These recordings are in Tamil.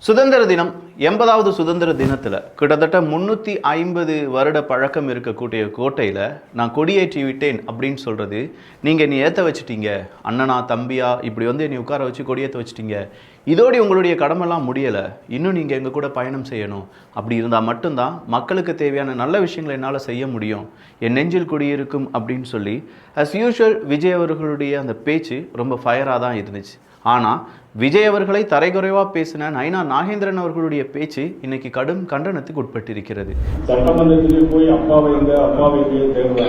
சுதந்திர தினம் 80வது சுதந்திர தினத்தில் கிட்டத்தட்ட 350 வருட பழக்கம் இருக்கக்கூடிய கோட்டையில் நான் கொடியேற்றி விட்டேன் அப்படின்னு சொல்கிறது, நீங்கள் நீ ஏற்ற வச்சுட்டீங்க, அண்ணனா தம்பியா இப்படி வந்து நீ உட்கார வச்சு கொடியேற்ற வச்சுட்டீங்க, இதோடு உங்களுடைய கடமெல்லாம் முடியலை, இன்னும் நீங்கள் எங்கள் கூட பயணம் செய்யணும், அப்படி இருந்தால் மட்டும்தான் மக்களுக்கு தேவையான நல்ல விஷயங்களை என்னால் செய்ய முடியும், என் நெஞ்சில் குடியிருக்கும் அப்படின்னு சொல்லி அஸ் யூஷுவல் விஜய் அவர்களுடைய அந்த பேச்சு ரொம்ப ஃபயராக தான் இருந்துச்சு. ஆனால் விஜய் அவர்களை தரைக்குறைவாக பேசின நயினா நாகேந்திரன் அவர்களுடைய பேச்சு இன்னைக்கு கடும் கண்டனத்துக்கு உட்பட்டிருக்கிறது. சட்டமன்றத்திலே போய் அப்பாவை தேடுவாங்க,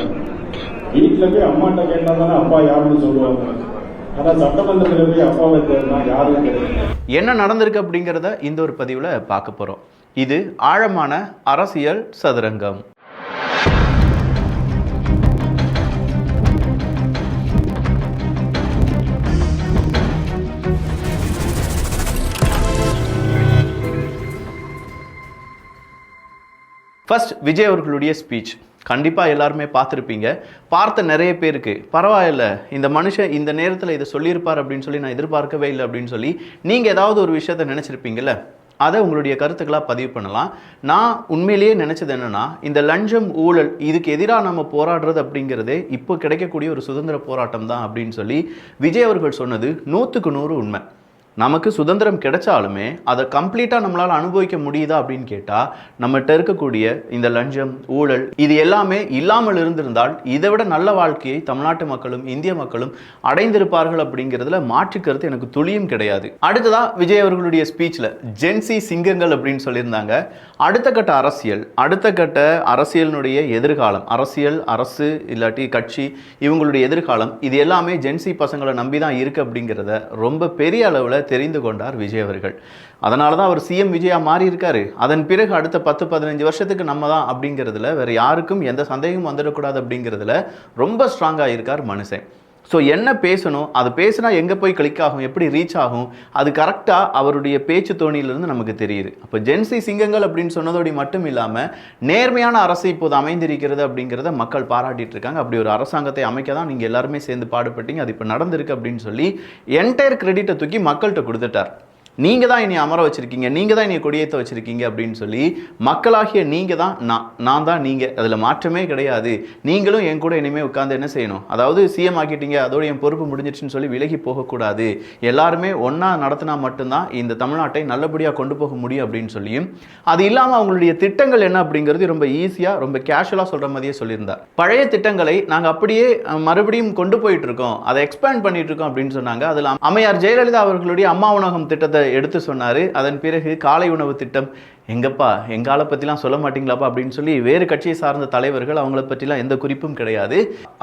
வீட்டில் போய் அம்மாட்ட கேட்டா தானே அப்பா யாருன்னு சொல்லுவாங்க. ஆனால் சட்டமன்றத்தில் போய் அப்பாவை தேடினா யாரும் கிடையாது. என்ன நடந்திருக்கு அப்படிங்கிறத இந்த ஒரு பதிவில் பார்க்க போகிறோம். இது ஆழமான அரசியல் சதுரங்கம். ஃபர்ஸ்ட் விஜய் அவர்களுடைய ஸ்பீச் கண்டிப்பாக எல்லாருமே பார்த்துருப்பீங்க. பார்த்த நிறைய பேருக்கு பரவாயில்ல, இந்த மனுஷன் இந்த நேரத்தில் இதை சொல்லியிருப்பார் அப்படின்னு சொல்லி நான் எதிர்பார்க்கவே இல்லை அப்படின்னு சொல்லி நீங்கள் ஏதாவது ஒரு விஷயத்த நினச்சிருப்பீங்கல்ல, அதை உங்களுடைய கருத்துக்களாக பதிவு பண்ணலாம். நான் உண்மையிலேயே நினச்சது என்னென்னா, இந்த லஞ்சம் ஊழல் இதுக்கு எதிராக நம்ம போராடுறது அப்படிங்கிறதே இப்போ கிடைக்கக்கூடிய ஒரு சுதந்திர போராட்டம் தான் அப்படின்னு சொல்லி விஜய் அவர்கள் சொன்னது 100க்கு 100 உண்மை. நமக்கு சுதந்திரம் கிடைச்சாலுமே அதை கம்ப்ளீட்டாக நம்மளால் அனுபவிக்க முடியுதா அப்படின்னு கேட்டால், நம்மகிட்ட இருக்கக்கூடிய இந்த லஞ்சம் ஊழல் இது எல்லாமே இல்லாமல் இருந்திருந்தால் இதை விட நல்ல வாழ்க்கையை தமிழ்நாட்டு மக்களும் இந்திய மக்களும் அடைந்திருப்பார்கள் அப்படிங்கிறதுல மாற்று கருத்து எனக்கு துளியும் கிடையாது. அடுத்ததான் விஜய் அவர்களுடைய ஸ்பீச்சில் ஜென்சி சிங்கங்கள் அப்படின்னு சொல்லியிருந்தாங்க. அடுத்த கட்ட அரசியலினுடைய எதிர்காலம், அரசு இல்லாட்டி கட்சி இவங்களுடைய எதிர்காலம் இது எல்லாமே ஜென்சி பசங்களை நம்பி தான் இருக்குது அப்படிங்கிறத ரொம்ப பெரிய அளவில் தெரிந்து கொண்டார் விஜய் அவர்கள். அதனால தான் அவர் சிஎம் விஜயா மாறி இருக்காரு. அதன் பிறகு அடுத்த 10-15 வருஷத்துக்கு நம்ம தான் அப்படிங்கிறதுல வேற யாருக்கும் எந்த சந்தேகமும் வந்துடக்கூடாது அப்படிங்கிறதுல ரொம்ப ஸ்ட்ராங்காக இருக்கார் மனுஷன். ஸோ என்ன பேசணும், அது பேசுனா எங்கே போய் கிளிக் ஆகும், எப்படி ரீச் ஆகும், அது கரெக்டாக அவருடைய பேச்சு தோணியிலிருந்து நமக்கு தெரியுது. அப்போ ஜென்சி சிங்கங்கள் அப்படின்னு சொன்னதோடு மட்டும் இல்லாமல் நேர்மையான அரசு இப்போது அமைந்திருக்கிறது அப்படிங்கிறத மக்கள் பாராட்டிட்டு இருக்காங்க. அப்படி ஒரு அரசாங்கத்தை அமைக்க தான் நீங்கள் எல்லாருமே சேர்ந்து பாடுபட்டீங்க, அது இப்போ நடந்திருக்கு அப்படின்னு சொல்லி என்டையர் கிரெடிட்டை தூக்கி மக்கள்கிட்ட கொடுத்துட்டார். நீங்கள் தான் இனி அமர வச்சுருக்கீங்க, நீங்கள் தான் இனி கொடியேற்ற வச்சுருக்கீங்க அப்படின்னு சொல்லி மக்களாகிய நீங்கள் தான் நான் தான் நீங்கள், அதில் மாற்றமே கிடையாது, நீங்களும் என் கூட இனிமேல் உட்காந்து என்ன செய்யணும், அதாவது சிஎம் ஆக்கிட்டீங்க அதோடு என் பொறுப்பு முடிஞ்சிடுச்சுன்னு சொல்லி விலகி போகக்கூடாது, எல்லாருமே ஒன்றா நடத்தினா மட்டும்தான் இந்த தமிழ்நாட்டை நல்லபடியாக கொண்டு போக முடியும் அப்படின்னு சொல்லியும், அது இல்லாமல் அவங்களுடைய திட்டங்கள் என்ன அப்படிங்கிறது ரொம்ப ஈஸியாக ரொம்ப கேஷுவலாக சொல்கிற மாதிரியே சொல்லியிருந்தார். பழைய திட்டங்களை நாங்கள் அப்படியே மறுபடியும் கொண்டு போயிட்டு இருக்கோம், அதை எக்ஸ்பேண்ட் பண்ணிட்டு இருக்கோம் அப்படின்னு சொன்னாங்க. அதில் அம்மையார் ஜெயலலிதா அவர்களுடைய அம்மா உணவகம் திட்டத்தை எடுத்து சொன்னார். அதன் பிறகு காலை உணவு திட்டம், எங்கப்பா எங்கால பற்றிலாம் சொல்ல மாட்டீங்களாப்பா அப்படின்னு சொல்லி வேறு கட்சியை சார்ந்த தலைவர்கள் அவங்கள பற்றிலாம் எந்த குறிப்பும் கிடையாது.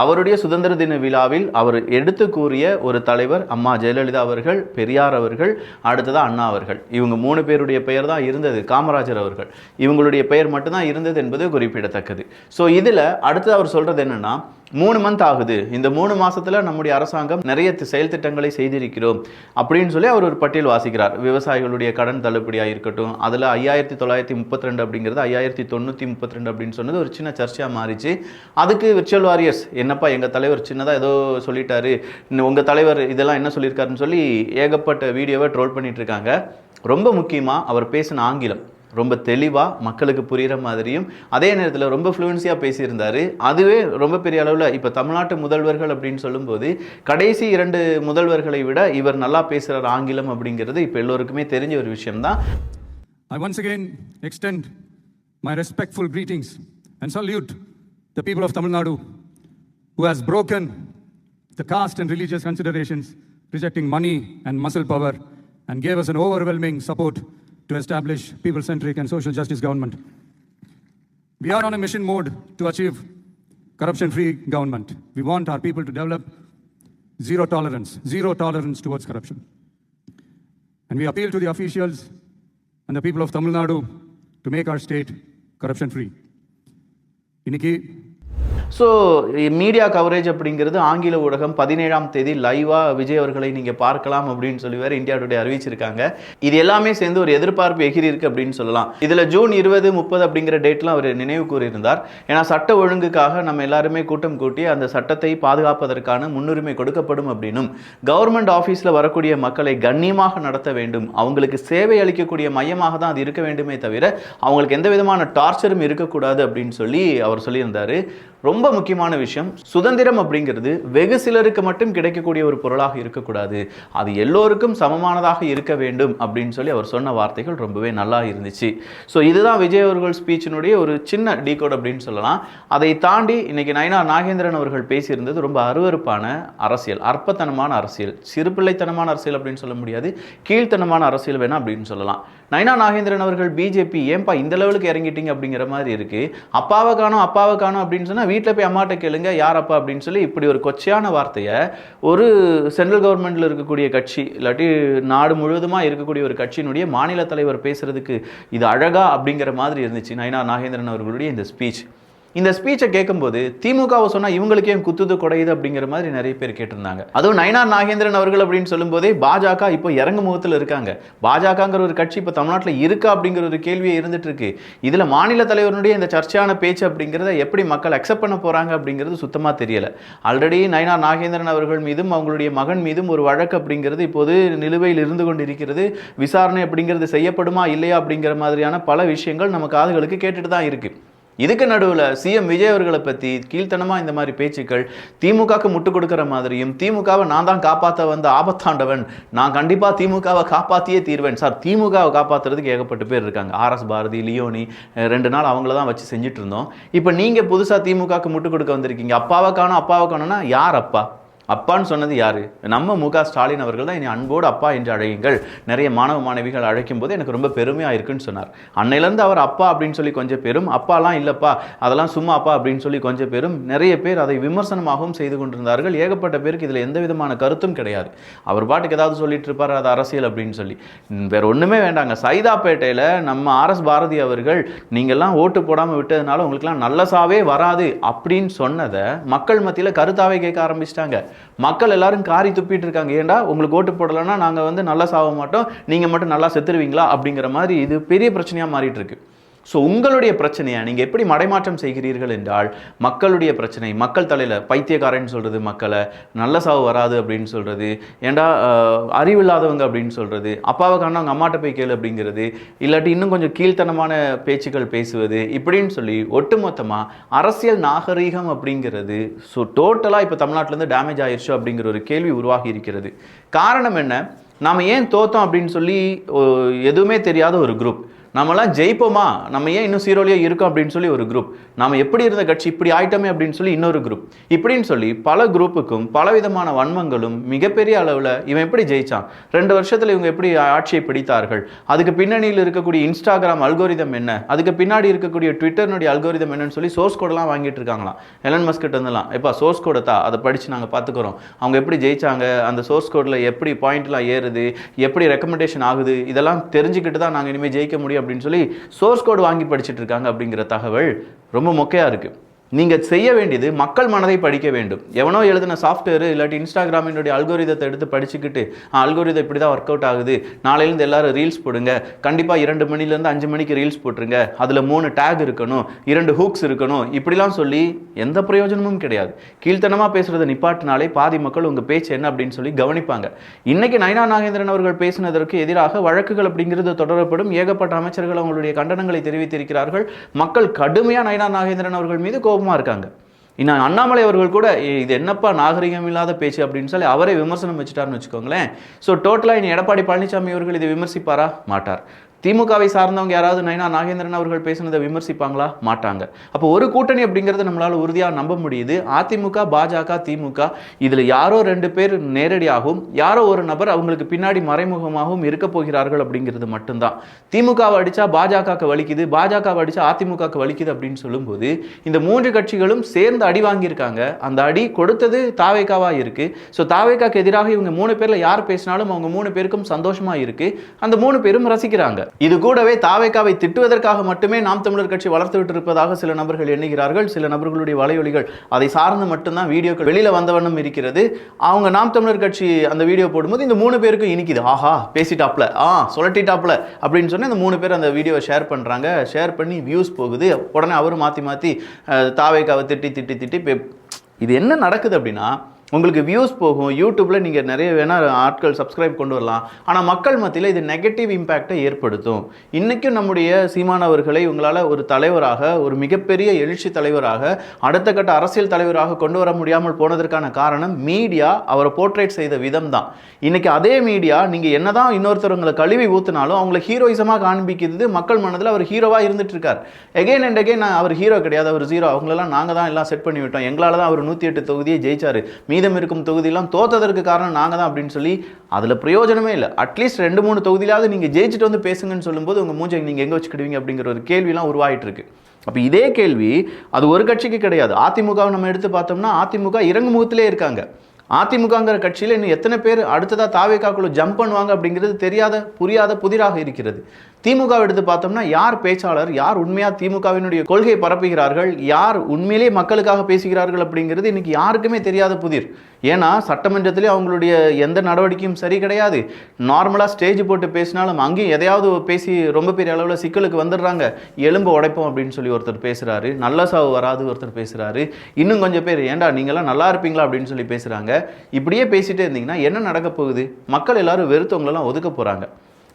அவருடைய சுதந்திர தின விழாவில் அவர் எடுத்து கூறிய ஒரு தலைவர் அம்மா ஜெயலலிதா அவர்கள், பெரியார் அவர்கள், அடுத்ததான் அண்ணா அவர்கள். இவங்க 3 பேருடைய பெயர் தான் இருந்தது, காமராஜர் அவர்கள் இவங்களுடைய பெயர் மட்டும்தான் இருந்தது என்பது குறிப்பிடத்தக்கது. ஸோ இதில் அடுத்து அவர் சொல்கிறது என்னென்னா, 3 மந்த் ஆகுது, இந்த 3 மாதத்தில் நம்முடைய அரசாங்கம் நிறைய செயல் திட்டங்களை செய்திருக்கிறோம் அப்படின்னு சொல்லி அவர் ஒரு பட்டியல் வாசிக்கிறார். விவசாயிகளுடைய கடன் தள்ளுபடியாக இருக்கட்டும், அதில் 5932 அப்படிங்கிறது 5932 அப்படின்னு சொன்னது ஒரு சின்ன சர்ச்சையாக மாறிச்சு. அதுக்கு விர்ச்சுவல் வாரியர்ஸ், என்னப்பா எங்கள் தலைவர் சின்னதாக ஏதோ சொல்லிட்டாரு, உங்கள் தலைவர் இதெல்லாம் என்ன சொல்லியிருக்காருன்னு சொல்லி ஏகப்பட்ட வீடியோவை ட்ரோல் பண்ணிட்டு இருக்காங்க. ரொம்ப முக்கியமாக அவர் பேசின ஆங்கிலம் ரொம்ப தெளிவாக மக்களுக்கு புரிகிற மாதிரியும் அதே நேரத்தில் ரொம்ப ஃப்ளூயன்சியாக பேசியிருந்தார். அதுவே ரொம்ப பெரிய அளவில் இப்போ தமிழ்நாட்டு முதல்வர்கள் அப்படின்னு சொல்லும்போது கடைசி 2 முதல்வர்களை விட இவர் நல்லா பேசுகிறார் ஆங்கிலம் அப்படிங்கிறது இப்போ எல்லோருக்குமே தெரிஞ்ச ஒரு விஷயம்தான். I once again extend my respectful greetings and salute the people of Tamil Nadu who has broken the caste and religious considerations, rejecting money and muscle power, and gave us an overwhelming support to establish people-centric and social justice government. We are on a mission mode to achieve corruption-free government. We want our people to develop zero tolerance towards corruption. And we appeal to the officials and the people of Tamil Nadu to make our state corruption-free. Iniki so media coverage அப்படிங்கிறது ஆங்கில ஊடகம் 17ஆம் தேதி லைவாக விஜய் அவர்களை நீங்கள் பார்க்கலாம் அப்படின்னு சொல்லி வேறு இந்தியா டுடே அறிவிச்சிருக்காங்க. இது எல்லாமே சேர்ந்து ஒரு எதிர்பார்ப்பு எகிரி இருக்கு அப்படின்னு சொல்லலாம். இதில் ஜூன் 20, 30 அப்படிங்கிற டேட்லாம் அவர் நினைவு கூறியிருந்தார். ஏன்னா சட்ட ஒழுங்குக்காக நம்ம எல்லாருமே கூட்டம் கூட்டி அந்த சட்டத்தை பாதுகாப்பதற்கான முன்னுரிமை கொடுக்கப்படும் அப்படின்னும், கவர்மெண்ட் ஆஃபீஸில் வரக்கூடிய மக்களை கண்ணியமாக நடத்த வேண்டும், அவங்களுக்கு சேவை அளிக்கக்கூடிய மையமாக தான் அது இருக்க வேண்டுமே தவிர அவங்களுக்கு எந்த விதமான டார்ச்சரும் இருக்கக்கூடாது அப்படின்னு சொல்லி அவர் சொல்லியிருந்தார். ரொம்ப முக்கியமான விஷயம், சுதந்திரம் அப்படிங்கிறது வெகு சிலருக்கு மட்டும் கிடைக்கக்கூடிய ஒரு பொருளாக இருக்கக்கூடாது, அது எல்லோருக்கும் சமமானதாக இருக்க வேண்டும் அப்படின்னு சொல்லி அவர் சொன்ன வார்த்தைகள் ரொம்பவே நல்லா இருந்துச்சு. ஸோ இதுதான் விஜய் அவர்கள் ஸ்பீச்சினுடைய ஒரு சின்ன டீகோட் அப்படின்னு சொல்லலாம். அதை தாண்டி இன்னைக்கு நயினார் நாகேந்திரன் அவர்கள் பேசியிருந்தது ரொம்ப அருவருப்பான அரசியல், அற்பத்தனமான அரசியல், சிறுபிள்ளைத்தனமான அரசியல் அப்படின்னு சொல்ல முடியாது, கீழ்த்தனமான அரசியல் வேணா அப்படின்னு சொல்லலாம். நயினார் நாகேந்திரன் அவர்கள் பிஜேபி ஏன்பா இந்த லெவலுக்கு இறங்கிட்டீங்க அப்படிங்கிற மாதிரி இருக்கு, அப்பாவை காணும் அப்படின்னு சொன்னா வீட்டில் போய் அம்மாட்ட கேளுங்க யார் அப்பா அப்படின்னு சொல்லி இப்படி ஒரு கொச்சையான வார்த்தையை ஒரு சென்ட்ரல் கவர்மெண்ட்ல இருக்கக்கூடிய கட்சி இல்லாட்டி நாடு முழுவதுமாக இருக்கக்கூடிய ஒரு கட்சியினுடைய மாநில தலைவர் பேசுறதுக்கு இது அழகா அப்படிங்கிற மாதிரி இருந்துச்சு நயினார் நாகேந்திரன் அவர்களுடைய இந்த ஸ்பீச். இந்த ஸ்பீச்சை கேட்கும்போது திமுகவை சொன்னால் இவங்களுக்கு ஏன் குத்துது குடையுது அப்படிங்கிற மாதிரி நிறைய பேர் கேட்டிருந்தாங்க. அதுவும் நயினார் நாகேந்திரன் அவர்கள் அப்படின்னு சொல்லும்போதே பாஜக இப்போ இறங்கு முகத்தில் இருக்காங்க. பாஜகங்கிற ஒரு கட்சி இப்போ தமிழ்நாட்டில் இருக்கா அப்படிங்கிற ஒரு கேள்வியே இருந்துட்டு இருக்கு. இதில் மாநில தலைவருடைய இந்த சர்ச்சையான பேச்சு அப்படிங்கிறத எப்படி மக்கள் அக்செப்ட் பண்ண போகிறாங்க அப்படிங்கிறது சுத்தமாக தெரியல. ஆல்ரெடி நயினார் நாகேந்திரன் அவர்கள் மீதும் அவங்களுடைய மகன் மீதும் ஒரு வழக்கு அப்படிங்கிறது இப்போது நிலுவையில் இருந்து கொண்டு இருக்கிறது. விசாரணை அப்படிங்கிறது செய்யப்படுமா இல்லையா அப்படிங்கிற மாதிரியான பல விஷயங்கள் நம்ம காதுகளுக்கு கேட்டுட்டு தான் இருக்கு. இதுக்கு நடுவில் சிஎம் விஜய் அவர்களை பற்றி கீழ்த்தனமாக இந்த மாதிரி பேச்சுக்கள், திமுகவுக்கு முட்டு கொடுக்குற மாதிரியும், திமுகவை நான் தான் காப்பாற்ற வந்த ஆபத்தாண்டவன், நான் கண்டிப்பாக திமுகவை காப்பாற்றியே தீர்வேன். சார், திமுகவை காப்பாற்றுறதுக்கு ஏகப்பட்ட பேர் இருக்காங்க. ஆர்எஸ் பாரதி, லியோனி, 2 நாள் அவங்கள தான் வச்சு செஞ்சுட்டு இருந்தோம். இப்போ நீங்கள் புதுசாக திமுகவுக்கு முட்டு கொடுக்க வந்திருக்கீங்க. அப்பாவை காணும்னா யார் அப்பா? அப்பான்னு சொன்னது யாரு? நம்ம முக ஸ்டாலின் அவர்கள் தான். இனி அன்போடு அப்பா என்று அழையுங்கள், நிறைய மாணவ மாணவிகள் அழைக்கும் போது எனக்கு ரொம்ப பெருமையாக இருக்குன்னு சொன்னார். அன்னையிலேருந்து அவர் அப்பா அப்படின்னு சொல்லி கொஞ்சம் பேரும், அப்பாலாம் இல்லைப்பா அதெல்லாம் சும்மா அப்பா அப்படின்னு சொல்லி கொஞ்சம் பேரும், நிறைய பேர் அதை விமர்சனமாகவும் செய்து கொண்டிருந்தார்கள். ஏகப்பட்ட பேருக்கு இதில் எந்த விதமான கருத்தும் கிடையாது. அவர் பாட்டுக்கு ஏதாவது சொல்லிட்டு இருப்பார், அது அரசியல் அப்படின்னு சொல்லி. வேற ஒன்றுமே வேண்டாங்க. சைதாப்பேட்டையில் நம்ம ஆர்எஸ் பாரதி அவர்கள் நீங்கள்லாம் ஓட்டு போடாமல் விட்டதுனால உங்களுக்குலாம் நல்ல சாவே வராது அப்படின்னு சொன்னதை மக்கள் மத்தியில் கருத்தாவே கேட்க ஆரம்பிச்சிட்டாங்க. மக்கள் எல்லாரும் காரி துப்பிட்டு இருக்காங்க. ஏண்டா உங்களுக்கு ஓட்டு போடலைன்னா நாங்கள் நல்லா சாக மாட்டோம், நீங்கள் மட்டும் நல்லா செத்துருவீங்களா அப்படிங்கிற மாதிரி இது பெரிய பிரச்சனையாக மாறிட்டு இருக்கு. ஸோ உங்களுடைய பிரச்சனையை நீங்கள் எப்படி மடைமாற்றம் செய்கிறீர்கள் என்றால், மக்களுடைய பிரச்சனை, மக்கள் தலையில் பைத்தியக்காரன்னு சொல்கிறது, மக்களை நல்ல சாவு வராது அப்படின்னு சொல்கிறது, ஏண்டா அறிவில்லாதவங்க அப்படின்னு சொல்கிறது, அப்பாவை காண அவங்க அம்மாட்ட போய் கேளு அப்படிங்கிறது, இல்லாட்டி இன்னும் கொஞ்சம் கீழ்த்தனமான பேச்சுக்கள் பேசுவது, இப்படின்னு சொல்லி ஒட்டுமொத்தமாக அரசியல் நாகரீகம் அப்படிங்கிறது ஸோ டோட்டலாக இப்போ தமிழ்நாட்டிலேருந்து டேமேஜ் ஆயிடுச்சு அப்படிங்கிற ஒரு கேள்வி உருவாகி இருக்கிறது. காரணம் என்ன? நாம் ஏன் தோத்தோம் அப்படின்னு சொல்லி எதுவுமே தெரியாத ஒரு குரூப், நம்மளாம் ஜெயிப்போமா, நம்ம ஏன் இன்னும் சீரோலியே இருக்கோம் அப்படின்னு சொல்லி ஒரு குரூப், நம்ம எப்படி இருந்த கட்சி இப்படி ஆயிட்டோமே அப்படின்னு சொல்லி இன்னொரு குரூப், இப்படின்னு சொல்லி பல குரூப்புக்கும் பலவிதமான வன்மங்களும் மிகப்பெரிய அளவில் இவன் எப்படி ஜெயிச்சான், 2 வருஷத்தில் இவங்க எப்படி ஆட்சியை பிடித்தார்கள், அதுக்கு பின்னணியில் இருக்கக்கூடிய இன்ஸ்டாகிராம் அல்கோரிதம் என்ன, அதுக்கு பின்னாடி இருக்கக்கூடிய ட்விட்டர்னுடைய அல்கோரிதம் என்னன்னு சொல்லி சோர்ஸ் கோடெல்லாம் வாங்கிட்டு இருக்காங்களாம். எலன் மஸ்கிட்ட இருந்தெல்லாம் எப்போ சோர்ஸ் கோடை தான், அதை படித்து நாங்கள் பார்த்துக்கிறோம், அவங்க எப்படி ஜெயிச்சாங்க, அந்த சோர்ஸ் கோடில் எப்படி பாயிண்ட்லாம் ஏறுது, எப்படி ரெக்கமெண்டேஷன் ஆகுது, இதெல்லாம் தெரிஞ்சுக்கிட்டு தான் நாங்கள் இனிமேல் ஜெயிக்க முடியும் அப்படின்னு சொல்லி சோர்ஸ் கோட் வாங்கி படிச்சுட்டு இருக்காங்க அப்படிங்கிற தகவல் ரொம்ப மொக்கையா இருக்கு. நீங்கள் செய்ய வேண்டியது மக்கள் மனதை படிக்க வேண்டும். எவனோ எழுதின சாஃப்ட்வேர் இல்லாட்டி இன்ஸ்டாகிராமினுடைய அல்கோரிதத்தை எடுத்து படிச்சுக்கிட்டு அல்கோரிதம் இப்படி தான் ஒர்க் அவுட் ஆகுது, நாளையிலேருந்து எல்லாரும் ரீல்ஸ் போடுங்க, கண்டிப்பாக 2 மணிலேருந்து 5 மணிக்கு ரீல்ஸ் போட்டுருங்க, அதில் 3 டேக் இருக்கணும், 2 ஹூக்ஸ் இருக்கணும், இப்படிலாம் சொல்லி எந்த பிரயோஜனமும் கிடையாது. கீழ்த்தனமாக பேசுகிறத நிப்பாட்டினாலே பாதி மக்கள் உங்கள் பேச்சு என்ன அப்படின்னு சொல்லி கவனிப்பாங்க. இன்னைக்கு நயினார் நாகேந்திரன் அவர்கள் பேசினதற்கு எதிராக வழக்குகள் அப்படிங்கிறது தொடரப்படும். ஏகப்பட்ட அமைச்சர்கள் அவங்களுடைய கண்டனங்களை தெரிவித்திருக்கிறார்கள். மக்கள் கடுமையாக நயினார் நாகேந்திரன் அவர்கள் மீது கோபமாக இருக்காங்க. இன்னும் அண்ணாமலை அவர்கள் கூட இது என்னப்பா நாகரிகம் இல்லாத பேச்சு அப்படின்னு சொல்லி அவரே விமர்சனம் வச்சுட்டாருன்னு வச்சுக்கோங்களேன். ஸோ டோட்டலாக இனி எடப்பாடி பழனிசாமி அவர்கள் இதை விமர்சிப்பாரா? மாட்டார். திமுகவை சார்ந்தவங்க யாராவது நயினார் நாகேந்திரன் அவர்கள் பேசினதை விமர்சிப்பாங்களா? மாட்டாங்க. அப்போ ஒரு கூட்டணி அப்படிங்கிறது நம்மளால உறுதியாக நம்ப முடியுது. அதிமுக, பாஜக, திமுக, இதில் யாரோ 2 பேர் நேரடியாகவும் யாரோ ஒரு நபர் அவங்களுக்கு பின்னாடி மறைமுகமாகவும் இருக்க போகிறார்கள் அப்படிங்கிறது மட்டும்தான். திமுகவை அடித்தா பாஜகவுக்கு வலிக்குது, பாஜகவை அடித்தா அதிமுகவுக்கு வலிக்குது அப்படின்னு சொல்லும்போது இந்த 3 கட்சிகளும் சேர்ந்து அடி வாங்கியிருக்காங்க. அந்த அடி கொடுத்தது தாவேகாவா இருக்கு. ஸோ தாவேகாக்கு எதிராக இவங்க 3 பேரில் யார் பேசினாலும் அவங்க 3 பேருக்கும் சந்தோஷமா இருக்கு. அந்த 3 பேரும் ரசிக்கிறாங்க. இது கூடவே தாவேகாவை திட்டுவதற்காக மட்டுமே நாம் தமிழர் கட்சி வளர்த்து விட்டு இருப்பதாக சில நபர்கள் எண்ணுகிறார்கள். சில நபர்களுடைய வலையொலிகள் அதை சார்ந்து மட்டும்தான் வீடியோக்கள் வெளியில வந்தவண்ணம் இருக்கிறது. அவங்க நாம் தமிழர் கட்சி அந்த வீடியோ போடும்போது இந்த 3 பேருக்கும் இனிக்குது, ஆஹா பேசிட்டாப்ல, சொல்லட்டிட்டாப்ல அப்படின்னு சொன்ன இந்த 3 பேர் அந்த வீடியோவை ஷேர் பண்றாங்க. ஷேர் பண்ணி வியூஸ் போகுது. உடனே அவரும் மாற்றி தாவேகாவை திட்டி இது என்ன நடக்குது அப்படின்னா, உங்களுக்கு வியூஸ் போகும், யூடியூப்பில் நீங்கள் நிறைய வேணால் ஆட்கள் சப்ஸ்கிரைப் கொண்டு வரலாம். ஆனால் மக்கள் மத்தியில் இது நெகட்டிவ் இம்பேக்டை ஏற்படுத்தும். இன்றைக்கும் நம்முடைய சீமான் அவர்களை உங்களால் ஒரு தலைவராக, ஒரு மிகப்பெரிய எழுச்சி தலைவராக, அடுத்த கட்ட அரசியல் தலைவராக கொண்டு வர முடியாமல் போனதற்கான காரணம் மீடியா அவரை போர்ட்ரேட் செய்த விதம் தான். இன்றைக்கி அதே மீடியா நீங்கள் என்ன தான் இன்னொருத்தவங்களை கழுவி ஊற்றினாலும் அவங்கள ஹீரோயிசமாக காண்பிக்கிறது மக்கள் மனதில் அவர் ஹீரோவாக இருந்துட்டு இருக்கார். எகெயின் அண்ட் எகெயின் அவர் ஹீரோ கிடையாது, அவர் ஜீரோ, அவங்களெல்லாம் நாங்கள் தான் எல்லாம் செட் பண்ணி விட்டோம், எங்களால் தான் அவர் 108 தொகுதியை ஜெயிச்சார், மீதம் இருக்கும் தொகுதியெல்லாம் தோத்ததற்கு காரணம் நாங்கள் தான் அப்படின்னு சொல்லி அதில் பிரயோஜனமே இல்லை. அட்லீஸ்ட் 2-3 தொகுதியிலாவது நீங்கள் ஜெயிச்சுட்டு வந்து பேசுங்கன்னு சொல்லும்போது உங்கள் மூஞ்சை நீங்கள் எங்கே வச்சுக்கிடுவீங்க அப்படிங்கிற ஒரு கேள்விலாம் உருவாகிட்டு இருக்கு. அப்போ இதே கேள்வி அது ஒரு கட்சிக்கு கிடையாது. அதிமுகவை நம்ம எடுத்து பார்த்தோம்னா அதிமுக இறங்கு முகத்திலே இருக்காங்க. அதிமுகங்கிற கட்சியில் இன்னும் எத்தனை பேர் அடுத்ததாக தாவேகாக்குள்ள ஜம்ப் பண்ணுவாங்க அப்படிங்கிறது தெரியாத புரியாத புதிராக இருக்கிறது. திமுக எடுத்து பார்த்தோம்னா யார் பேச்சாளர், யார் உண்மையாக திமுகவினுடைய கொள்கையை பரப்புகிறார்கள், யார் உண்மையிலேயே மக்களுக்காக பேசுகிறார்கள் அப்படிங்கிறது இன்னைக்கு யாருக்குமே தெரியாத புதிர். ஏன்னா சட்டமன்றத்திலே அவங்களுடைய எந்த நடவடிக்கையும் சரி கிடையாது. நார்மலாக ஸ்டேஜ் போட்டு பேசினாலும் அங்கேயும் எதையாவது பேசி ரொம்ப பெரிய அளவில் சிக்கலுக்கு வந்துடுறாங்க. எலும்பு உடைப்போம் அப்படின்னு சொல்லி ஒருத்தர் பேசுகிறாரு, நல்ல சாவு வராது ஒருத்தர் பேசுகிறாரு, இன்னும் கொஞ்சம் பேர் ஏண்டா நீங்களாம் நல்லா இருப்பீங்களா அப்படின்னு சொல்லி பேசுகிறாங்க. இப்படியே பேசிட்டே இருந்தீங்கன்னா என்ன நடக்க போகுது? மக்கள் எல்லாரும் வெறுத்தவங்களெல்லாம் ஒதுக்க போகிறாங்க.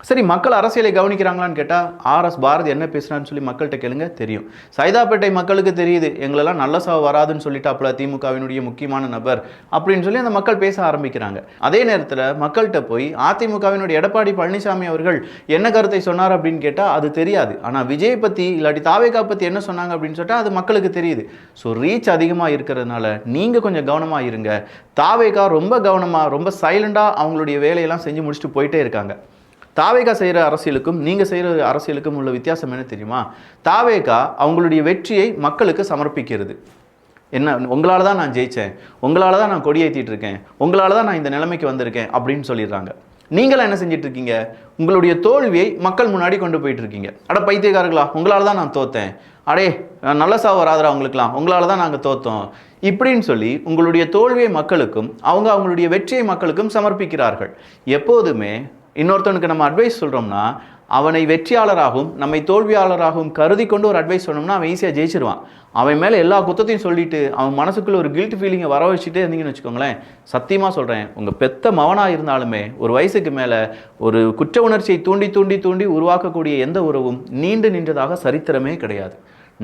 சரி, மக்கள் அரசியலை கவனிக்கிறாங்களான்னு கேட்டால் ஆர்எஸ் பாரதி என்ன பேசுகிறான்னு சொல்லி மக்கள்கிட்ட கேளுங்க, தெரியும். சைதாப்பேட்டை மக்களுக்கு தெரியுது, எங்களெல்லாம் நல்ல சாவு வராதுன்னு சொல்லிட்டாப்புல திமுகவினுடைய முக்கியமான நபர் அப்படின்னு சொல்லி அந்த மக்கள் பேச ஆரம்பிக்கிறாங்க. அதே நேரத்தில் மக்கள்கிட்ட போய் அதிமுகவினுடைய எடப்பாடி பழனிசாமி அவர்கள் என்ன கருத்தை சொன்னார் அப்படின்னு கேட்டால் அது தெரியாது. ஆனால் விஜய் பற்றி இல்லாட்டி தாவேகா பற்றி என்ன சொன்னாங்க அப்படின்னு சொல்லிட்டு அது மக்களுக்கு தெரியுது. ஸோ ரீச் அதிகமாக இருக்கிறதுனால நீங்கள் கொஞ்சம் கவனமாக இருங்க. தாவேகா ரொம்ப கவனமாக ரொம்ப சைலண்டாக அவங்களுடைய வேலையெல்லாம் செஞ்சு முடிச்சுட்டு போயிட்டே இருக்காங்க. தாவேகா செய்கிற அரசியலுக்கும் நீங்கள் செய்கிற அரசியலுக்கும் உள்ள வித்தியாசம் என்ன தெரியுமா? தாவேகா அவங்களுடைய வெற்றியை மக்களுக்கு சமர்ப்பிக்கிறது. என்ன, உங்களால் தான் நான் ஜெயித்தேன், உங்களால் தான் நான் கொடியேற்றிட்டு இருக்கேன், உங்களால் தான் நான் இந்த நிலைமைக்கு வந்திருக்கேன் அப்படின்னு சொல்லிடுறாங்க. நீங்களாம் என்ன செஞ்சிட்டு இருக்கீங்க? உங்களுடைய தோல்வியை மக்கள் முன்னாடி கொண்டு போயிட்டு இருக்கீங்க. அட பைத்தியக்காரர்களா, உங்களால் தான் நான் தோத்தேன், அடே நல்ல சாவு வராதரா அவங்களுக்குலாம், உங்களால் தான் நாங்கள் தோத்தோம் இப்படின்னு சொல்லி உங்களுடைய தோல்வியை மக்களுக்கும் அவங்களுடைய வெற்றியை மக்களுக்கும் சமர்ப்பிக்கிறார்கள். எப்போதுமே இன்னொருத்தனுக்கு நம்ம அட்வைஸ் சொல்கிறோம்னா அவனை வெற்றியாளராகவும் நம்மை தோல்வியாளராகவும் கருதி கொண்டு ஒரு அட்வைஸ் சொன்னோம்னா அவன் ஈஸியாக ஜெயிச்சிருவான். அவன் மேலே எல்லா குத்தத்தையும் சொல்லிட்டு அவன் மனசுக்குள்ள ஒரு கில்ட் ஃபீலிங்கை வர வச்சுட்டே இருந்தீங்கன்னு வச்சுக்கோங்களேன், சத்தியமாக சொல்கிறேன், உங்கள் பெத்த மவனாக இருந்தாலுமே ஒரு வயசுக்கு மேலே ஒரு குற்ற உணர்ச்சியை தூண்டி தூண்டி தூண்டி உருவாக்கக்கூடிய எந்த உறவும் நீண்டு நின்றதாக சரித்திரமே கிடையாது.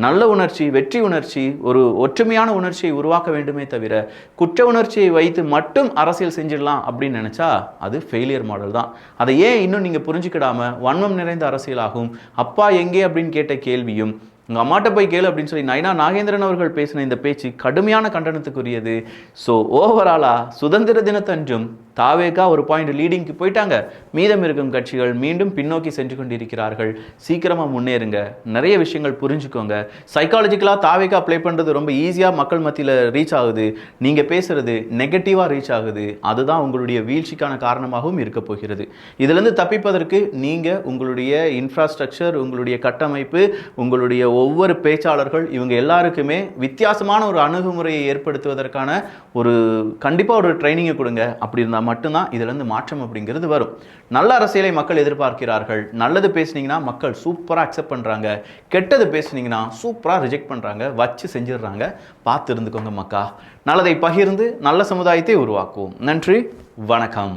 நல்ல உணர்ச்சி, வெற்றி உணர்ச்சி, ஒரு ஒற்றுமையான உணர்ச்சியை உருவாக்க வேண்டுமே தவிர குற்ற உணர்ச்சியை வைத்து மட்டும் அரசியல் செஞ்சிடலாம் அப்படின்னு நினச்சா அது ஃபெயிலியர் மாடல் தான். அதை ஏன் இன்னும் நீங்கள் புரிஞ்சுக்கிடாமல் வன்மம் நிறைந்த அரசியலாகும், அப்பா எங்கே அப்படின்னு கேட்ட கேள்வியும் உங்கள் அம்மாட்ட போய் கேளு அப்படின்னு சொல்லி நைனா நாகேந்திரன் அவர்கள் பேசின இந்த பேச்சு கடுமையான கண்டனத்துக்குரியது. ஸோ ஓவராலாக சுதந்திர தினத்தன்றும் தாவேகா ஒரு பாயிண்ட் லீடிங்க்கு போயிட்டாங்க. மீதம் இருக்கும் கட்சிகள் மீண்டும் பின்னோக்கி சென்று கொண்டிருக்கிறார்கள். சீக்கிரமாக முன்னேறுங்க, நிறைய விஷயங்கள் புரிஞ்சுக்கோங்க. சைக்காலஜிக்கலாக தாவேகா ப்ளே பண்ணுறது ரொம்ப ஈஸியாக மக்கள் மத்தியில் ரீச் ஆகுது. நீங்கள் பேசுகிறது நெகட்டிவாக ரீச் ஆகுது. அதுதான் உங்களுடைய வீழ்ச்சிக்கான காரணமாகவும் இருக்க போகிறது. இதிலிருந்து தப்பிப்பதற்கு நீங்கள் உங்களுடைய இன்ஃப்ராஸ்ட்ரக்சர், உங்களுடைய கட்டமைப்பு, உங்களுடைய ஒவ்வொரு பேச்சாளர்கள் இவங்க எல்லாருக்குமே வித்தியாசமான ஒரு அணுகுமுறையை ஏற்படுத்துவதற்கான ஒரு கண்டிப்பாக ஒரு ட்ரைனிங்கை கொடுங்க. அப்படி இருந்தால் மட்டும்தான் இதிலிருந்து மாற்றம் அப்படிங்கிறது வரும். நல்ல அரசியலை மக்கள் எதிர்பார்க்கிறார்கள். நல்லது பேசுனீங்கன்னா மக்கள் சூப்பராக அக்செப்ட் பண்ணுறாங்க, கெட்டது பேசுனீங்கன்னா சூப்பராக ரிஜெக்ட் பண்ணுறாங்க, வச்சு செஞ்சிடுறாங்க. பார்த்து இருந்துக்கோங்க மக்கா. நல்லதை பகிர்ந்து நல்ல சமுதாயத்தை உருவாக்குவோம். நன்றி, வணக்கம்.